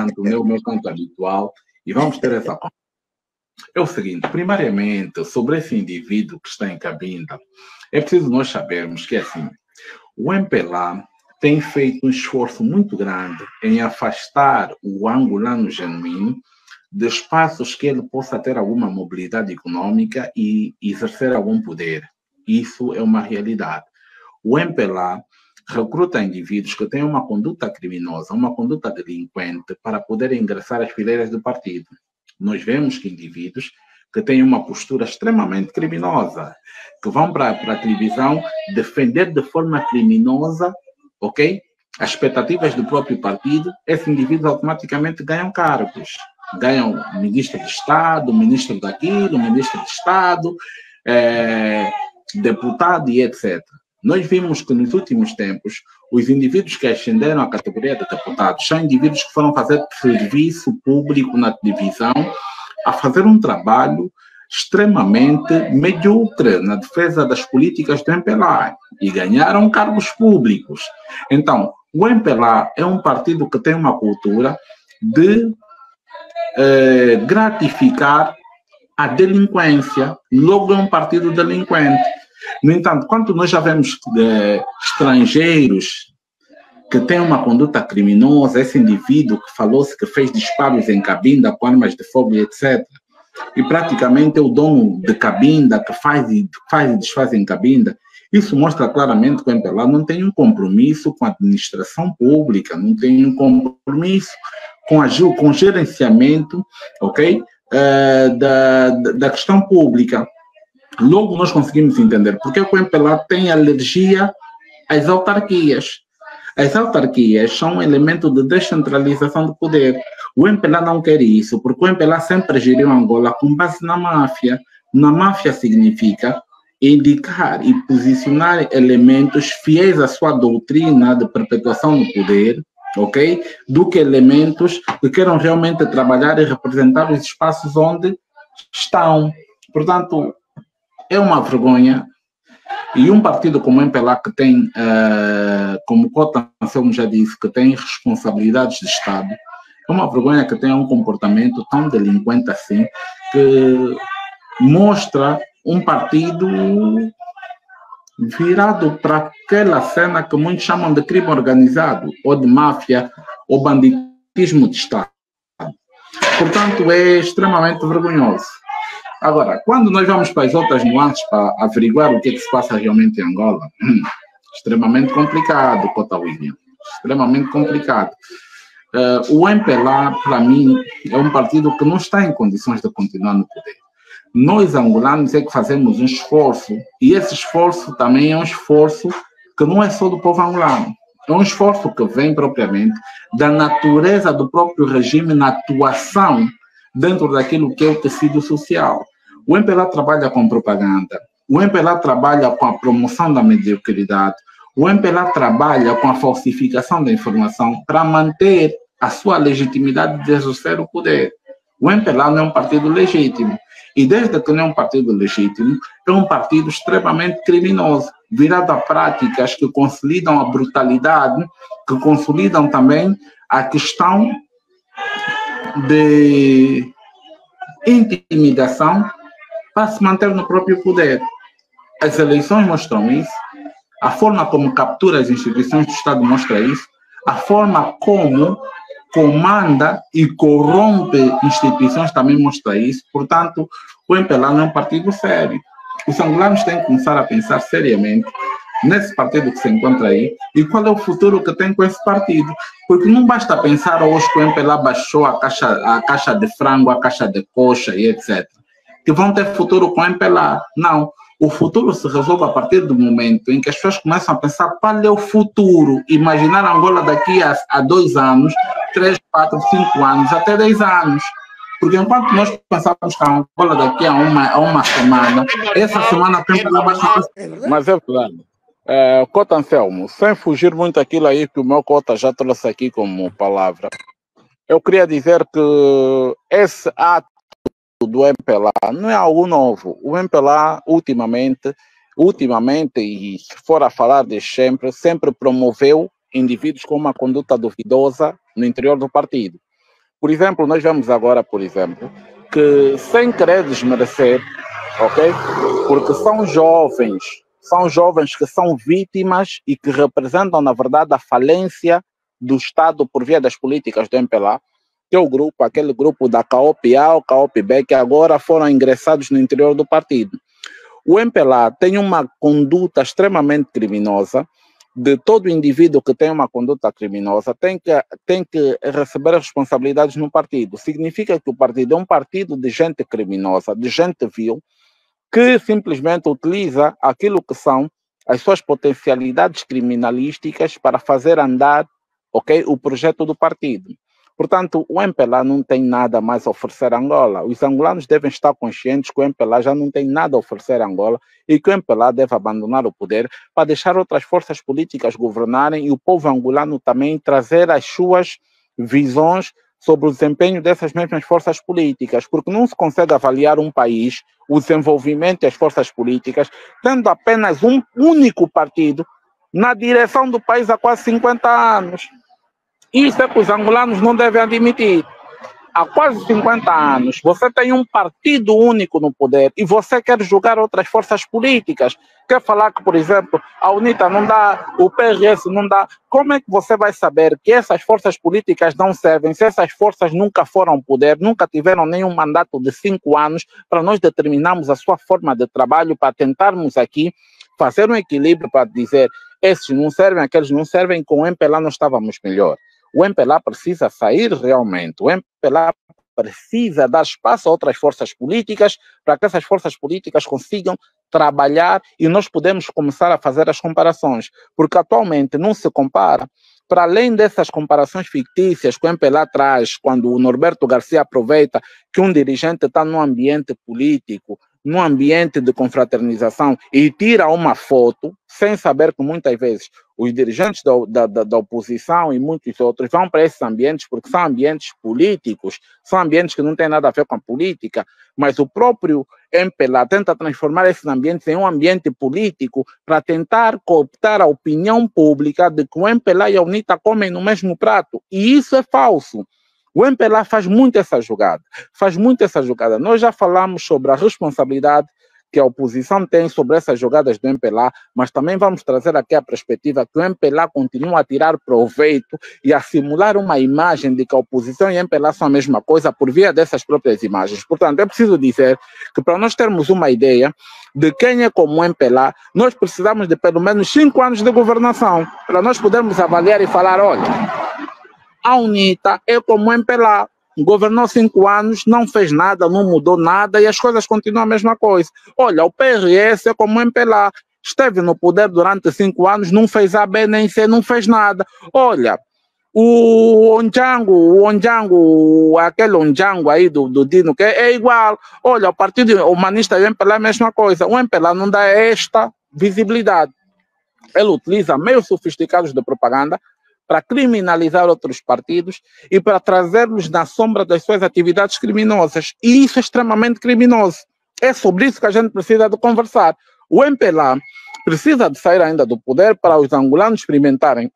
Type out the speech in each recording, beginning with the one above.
canto, no meu canto habitual, e vamos ter essa. É o seguinte, primariamente, sobre esse indivíduo que está em Cabinda, é preciso nós sabermos que, assim, o MPLA tem feito um esforço muito grande em afastar o angolano genuíno de espaços que ele possa ter alguma mobilidade econômica e exercer algum poder. Isso é uma realidade. O MPLA recruta indivíduos que têm uma conduta criminosa, uma conduta delinquente, para poder ingressar às fileiras do partido. Nós vemos que indivíduos que têm uma postura extremamente criminosa, que vão para a televisão defender de forma criminosa, ok? As expectativas do próprio partido, esses indivíduos automaticamente ganham cargos. Ganham ministro de Estado, ministro daquilo, ministro de Estado, deputado e etc. Nós vimos que nos últimos tempos, os indivíduos que ascenderam à categoria de deputados são indivíduos que foram fazer serviço público na televisão, a fazer um trabalho extremamente medíocre na defesa das políticas do MPLA e ganharam cargos públicos. Então, o MPLA é um partido que tem uma cultura de gratificar a delinquência, logo é um partido delinquente. No entanto, quando nós já vemos estrangeiros que têm uma conduta criminosa, esse indivíduo que falou-se que fez disparos em Cabinda com armas de fogo e etc., e praticamente é o dono de Cabinda que faz e desfaz em Cabinda, isso mostra claramente que o MPLA não tem um compromisso com a administração pública, não tem um compromisso com o gerenciamento, ok, da questão pública. Logo nós conseguimos entender porque o MPLA tem alergia às autarquias. As autarquias são um elemento de descentralização do poder. O MPLA não quer isso, porque o MPLA sempre geriu Angola com base na máfia. Na máfia significa indicar e posicionar elementos fiéis à sua doutrina de perpetuação do poder, ok? Do que elementos que queiram realmente trabalhar e representar os espaços onde estão. Portanto, é uma vergonha. E um partido como o MPLA, que tem, como Cota Anselmo já disse, que tem responsabilidades de Estado, é uma vergonha que tenha um comportamento tão delinquente assim, que mostra um partido virado para aquela cena que muitos chamam de crime organizado, ou de máfia, ou banditismo de Estado. Portanto, é extremamente vergonhoso. Agora, quando nós vamos para as outras nuances para averiguar o que é que se passa realmente em Angola, extremamente complicado, Cota William, extremamente complicado. O MPLA, para mim, é um partido que não está em condições de continuar no poder. Nós, angolanos, é que fazemos um esforço, e esse esforço também é um esforço que não é só do povo angolano, é um esforço que vem propriamente da natureza do próprio regime na atuação dentro daquilo que é o tecido social. O MPLA trabalha com propaganda, o MPLA trabalha com a promoção da mediocridade, o MPLA trabalha com a falsificação da informação para manter a sua legitimidade de exercer o poder. O MPLA não é um partido legítimo. E desde que não é um partido legítimo, é um partido extremamente criminoso, virado a práticas que consolidam a brutalidade, que consolidam também a questão de intimidação para se manter no próprio poder. As eleições mostram isso, a forma como captura as instituições do Estado mostra isso, a forma como comanda e corrompe instituições também mostra isso. Portanto, o MPLA não é um partido sério. Os angolanos têm que começar a pensar seriamente nesse partido que se encontra aí e qual é o futuro que tem com esse partido. Porque não basta pensar hoje que o MPLA baixou a caixa de frango, a caixa de coxa e etc. Que vão ter futuro com o MPLA. Não. O futuro se resolve a partir do momento em que as pessoas começam a pensar qual é o futuro. Imaginar Angola daqui a 2 anos, 3, 4, 5 anos, até 10 anos. Porque enquanto nós pensamos que a Angola daqui a uma semana, essa semana tem que baixar. Mas é verdade. Cota Anselmo, sem fugir muito aquilo aí que o meu Cota já trouxe aqui como palavra, eu queria dizer que esse ato do MPLA não é algo novo. O MPLA, ultimamente, e se for a falar de sempre promoveu indivíduos com uma conduta duvidosa no interior do partido. Por exemplo, nós vemos agora, por exemplo, que sem querer desmerecer, ok? Porque são jovens que são vítimas e que representam, na verdade, a falência do Estado por via das políticas do MPLA, que é o grupo, aquele grupo da CAOP-A, CAOP-B, que agora foram ingressados no interior do partido. O MPLA tem uma conduta extremamente criminosa. De todo indivíduo que tem uma conduta criminosa tem que receber responsabilidades no partido. Significa que o partido é um partido de gente criminosa, de gente vil, que simplesmente utiliza aquilo que são as suas potencialidades criminalísticas para fazer andar, ok, o projeto do partido. Portanto, o MPLA não tem nada mais a oferecer a Angola. Os angolanos devem estar conscientes que o MPLA já não tem nada a oferecer a Angola e que o MPLA deve abandonar o poder para deixar outras forças políticas governarem e o povo angolano também trazer as suas visões sobre o desempenho dessas mesmas forças políticas, porque não se consegue avaliar um país, o desenvolvimento e as forças políticas, tendo apenas um único partido na direção do país há quase 50 anos. Isso é que os angolanos não devem admitir. Há quase 50 anos, você tem um partido único no poder e você quer julgar outras forças políticas. Quer falar que, por exemplo, a UNITA não dá, o PRS não dá. Como é que você vai saber que essas forças políticas não servem se essas forças nunca foram ao poder, nunca tiveram nenhum mandato de 5 anos para nós determinarmos a sua forma de trabalho, para tentarmos aqui fazer um equilíbrio para dizer esses não servem, aqueles não servem, com o MPLA nós estávamos melhor. O MPLA precisa sair realmente, o MPLA precisa dar espaço a outras forças políticas para que essas forças políticas consigam trabalhar e nós podemos começar a fazer as comparações, porque atualmente não se compara. Para além dessas comparações fictícias que o MPLA traz, quando o Norberto Garcia aproveita que um dirigente está num ambiente político, num ambiente de confraternização e tira uma foto, sem saber que muitas vezes os dirigentes da oposição e muitos outros vão para esses ambientes porque são ambientes políticos, são ambientes que não têm nada a ver com a política, mas o próprio MPLA tenta transformar esses ambientes em um ambiente político para tentar cooptar a opinião pública de que o MPLA e a UNITA comem no mesmo prato, e isso é falso. O MPLA faz muito essa jogada, Nós já falamos sobre a responsabilidade que a oposição tem sobre essas jogadas do MPLA, mas também vamos trazer aqui a perspectiva que o MPLA continua a tirar proveito e a simular uma imagem de que a oposição e a MPLA são a mesma coisa por via dessas próprias imagens. Portanto, é preciso dizer que para nós termos uma ideia de quem é como o MPLA, nós precisamos de pelo menos 5 anos de governação para nós podermos avaliar e falar, olha, a UNITA é como o MPLA, governou 5 anos, não fez nada, não mudou nada e as coisas continuam a mesma coisa. Olha, o PRS é como o MPLA, esteve no poder durante 5 anos, não fez A, B, nem C, não fez nada. Olha, o Ondjango, aquele Ondjango aí do Dino, que é igual. Olha, o Partido Humanista e o MPLA é a mesma coisa. O MPLA não dá esta visibilidade. Ele utiliza meios sofisticados de propaganda para criminalizar outros partidos e para trazê-los na sombra das suas atividades criminosas. E isso é extremamente criminoso. É sobre isso que a gente precisa de conversar. O MPLA precisa de sair ainda do poder para os angolanos experimentarem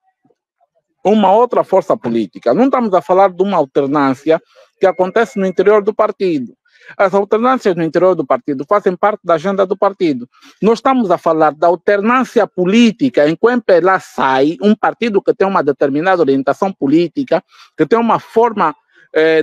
uma outra força política. Não estamos a falar de uma alternância que acontece no interior do partido. As alternâncias no interior do partido fazem parte da agenda do partido. Nós estamos a falar da alternância política em que o MPLA sai, um partido que tem uma determinada orientação política, que tem uma forma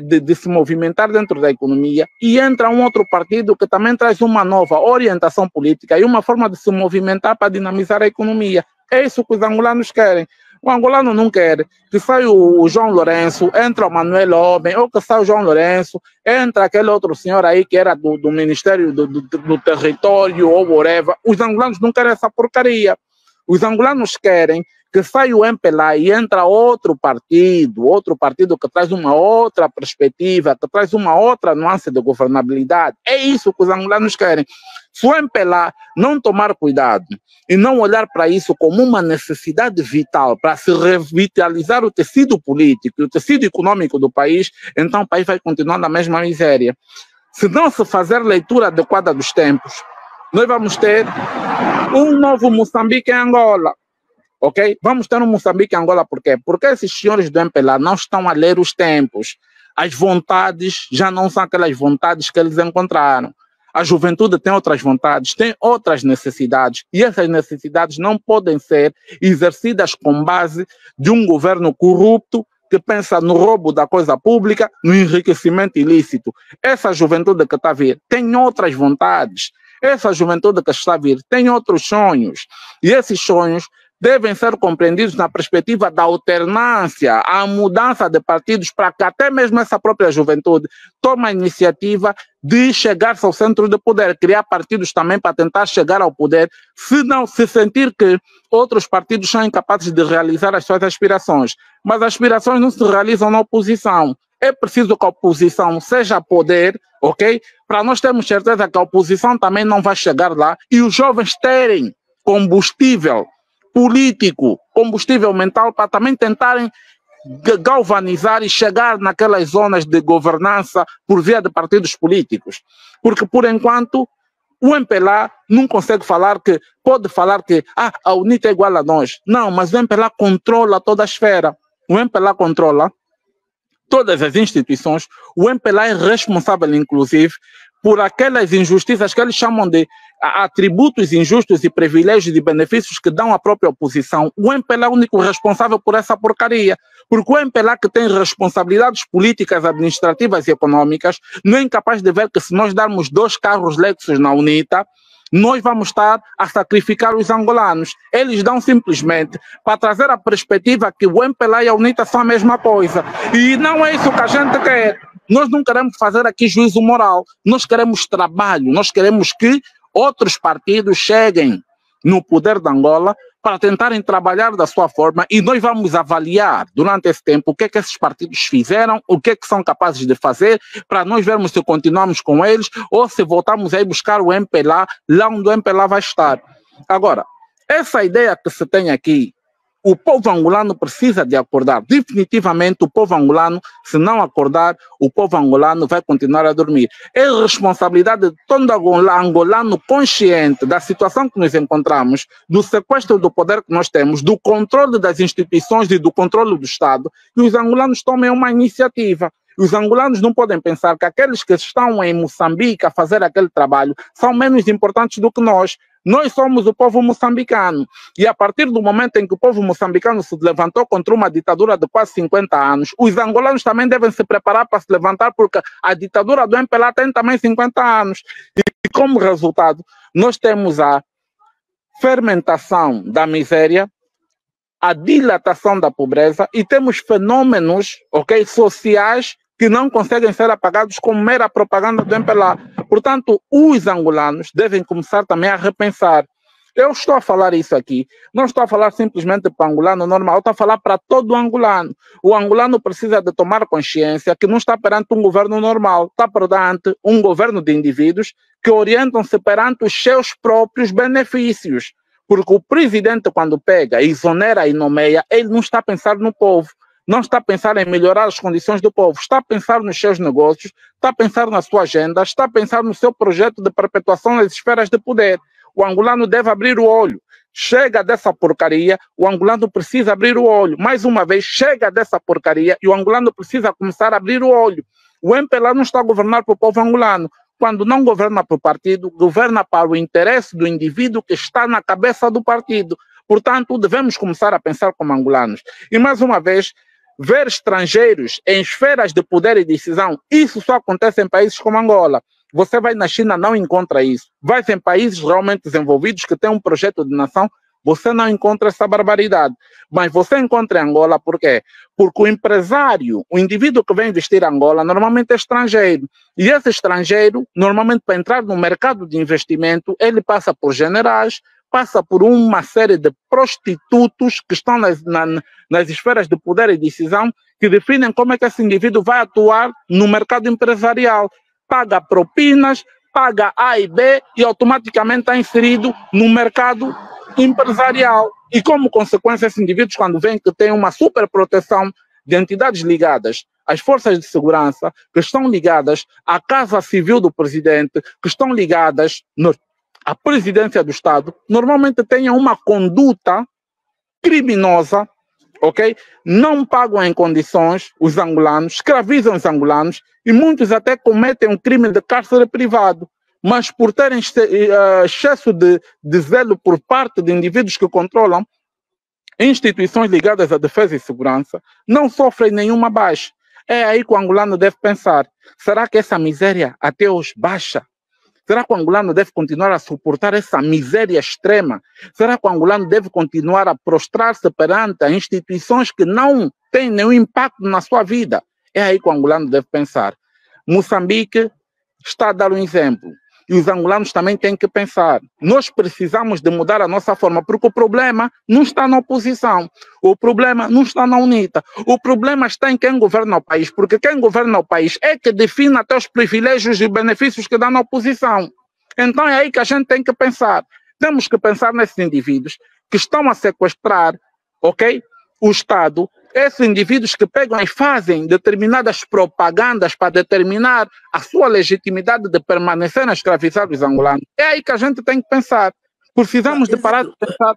de se movimentar dentro da economia, e entra um outro partido que também traz uma nova orientação política e uma forma de se movimentar para dinamizar a economia. É isso que os angolanos querem. O angolano não quer que saia o João Lourenço, entra o Manuel Homem, ou que saia o João Lourenço, entra aquele outro senhor aí que era do Ministério do Território ou whatever. Os angolanos não querem essa porcaria. Os angolanos querem que saia o MPLA e entra outro partido que traz uma outra perspectiva, que traz uma outra nuance de governabilidade. É isso que os angolanos querem. Se o MPLA não tomar cuidado e não olhar para isso como uma necessidade vital para se revitalizar o tecido político e o tecido econômico do país, então o país vai continuar na mesma miséria. Se não se fazer leitura adequada dos tempos, nós vamos ter um novo Moçambique em Angola. Ok? Vamos ter um Moçambique em Angola por quê? Porque esses senhores do MPLA não estão a ler os tempos. as vontades já não são aquelas vontades que eles encontraram. A juventude tem outras vontades, tem outras necessidades, e essas necessidades não podem ser exercidas com base de um governo corrupto que pensa no roubo da coisa pública, no enriquecimento ilícito. Essa juventude que está a vir tem outras vontades. Essa juventude que está a vir tem outros sonhos. E esses sonhos devem ser compreendidos na perspectiva da alternância, a mudança de partidos, para que até mesmo essa própria juventude tome a iniciativa de chegar-se ao centro de poder, criar partidos também para tentar chegar ao poder, se não se sentir que outros partidos são incapazes de realizar as suas aspirações. Mas as aspirações não se realizam na oposição. É preciso que a oposição seja poder, ok? Para nós termos certeza que a oposição também não vai chegar lá e os jovens terem combustível político, combustível mental, para também tentarem galvanizar e chegar naquelas zonas de governança por via de partidos políticos. Porque, por enquanto, o MPLA não consegue falar que, pode falar que a UNITA é igual a nós. Não, mas o MPLA controla toda a esfera. O MPLA controla todas as instituições. O MPLA é responsável, inclusive, por aquelas injustiças que eles chamam de atributos injustos e privilégios e benefícios que dão à própria oposição. O MPLA é o único responsável por essa porcaria, porque o MPLA, que tem responsabilidades políticas, administrativas e econômicas, não é incapaz de ver que se nós darmos 2 carros Lexus na UNITA, nós vamos estar a sacrificar os angolanos. Eles dão simplesmente para trazer a perspectiva que o MPLA e a UNITA são a mesma coisa. E não é isso que a gente quer. Nós não queremos fazer aqui juízo moral. Nós queremos trabalho. Nós queremos que outros partidos cheguem no poder de Angola para tentarem trabalhar da sua forma, e nós vamos avaliar durante esse tempo o que é que esses partidos fizeram, o que é que são capazes de fazer, para nós vermos se continuamos com eles ou se voltamos a ir buscar o MPLA lá onde o MPLA vai estar. Agora, essa ideia que se tem aqui, o povo angolano precisa de acordar. Definitivamente o povo angolano, se não acordar, o povo angolano vai continuar a dormir. É responsabilidade de todo angolano consciente da situação que nos encontramos, do sequestro do poder que nós temos, do controle das instituições e do controle do Estado, que os angolanos tomem uma iniciativa. Os angolanos não podem pensar que aqueles que estão em Moçambique a fazer aquele trabalho são menos importantes do que nós. Nós somos o povo moçambicano. E a partir do momento em que o povo moçambicano se levantou contra uma ditadura de quase 50 anos, os angolanos também devem se preparar para se levantar, porque a ditadura do MPLA tem também 50 anos. E como resultado, nós temos a fermentação da miséria, a dilatação da pobreza, e temos fenômenos, sociais que não conseguem ser apagados com mera propaganda do MPLA. Portanto, os angolanos devem começar também a repensar. Eu estou a falar isso aqui, não estou a falar simplesmente para o angolano normal, estou a falar para todo o angolano. O angolano precisa de tomar consciência que não está perante um governo normal, está perante um governo de indivíduos que orientam-se perante os seus próprios benefícios. Porque o presidente, quando pega, exonera e nomeia, ele não está a pensar no povo. Não está a pensar em melhorar as condições do povo, está a pensar nos seus negócios, está a pensar na sua agenda, está a pensar no seu projeto de perpetuação nas esferas de poder. O angolano deve abrir o olho. Chega dessa porcaria, o angolano precisa abrir o olho. Mais uma vez, chega dessa porcaria e o angolano precisa começar a abrir o olho. O MPLA não está a governar para o povo angolano. Quando não governa para o partido, governa para o interesse do indivíduo que está na cabeça do partido. Portanto, devemos começar a pensar como angolanos. E mais uma vez, ver estrangeiros em esferas de poder e decisão, isso só acontece em países como Angola. Você vai na China, não encontra isso. Vai em países realmente desenvolvidos que têm um projeto de nação, você não encontra essa barbaridade. Mas você encontra em Angola, por quê? Porque o empresário, o indivíduo que vem investir em Angola, normalmente é estrangeiro. E esse estrangeiro, normalmente para entrar no mercado de investimento, ele passa por generais, passa por uma série de prostitutos que estão nas esferas de poder e decisão, que definem como é que esse indivíduo vai atuar no mercado empresarial. Paga propinas, paga A e B e automaticamente está inserido no mercado empresarial. E como consequência, esses indivíduos, quando veem que tem uma super proteção de entidades ligadas às forças de segurança, que estão ligadas à Casa Civil do Presidente, que estão ligadas à presidência do Estado, normalmente tenham uma conduta criminosa ok? Não pagam em condições os angolanos, escravizam os angolanos e muitos até cometem um crime de cárcere privado, mas por terem excesso de zelo por parte de indivíduos que controlam instituições ligadas à defesa e segurança, não sofrem nenhuma baixa. É aí que o angolano deve pensar, será que essa miséria até hoje baixa? Será que o angolano deve continuar a suportar essa miséria extrema? Será que o angolano deve continuar a prostrar-se perante instituições que não têm nenhum impacto na sua vida? É aí que o angolano deve pensar. Moçambique está a dar um exemplo. E os angolanos também têm que pensar. Nós precisamos de mudar a nossa forma, porque o problema não está na oposição. O problema não está na UNITA. O problema está em quem governa o país, porque quem governa o país é que define até os privilégios e benefícios que dá na oposição. Então é aí que a gente tem que pensar. Temos que pensar nesses indivíduos que estão a sequestrar, ok? O Estado, esses indivíduos que pegam e fazem determinadas propagandas para determinar a sua legitimidade de permanecer a escravizar os angolanos. É aí que a gente tem que pensar. Precisamos de parar de pensar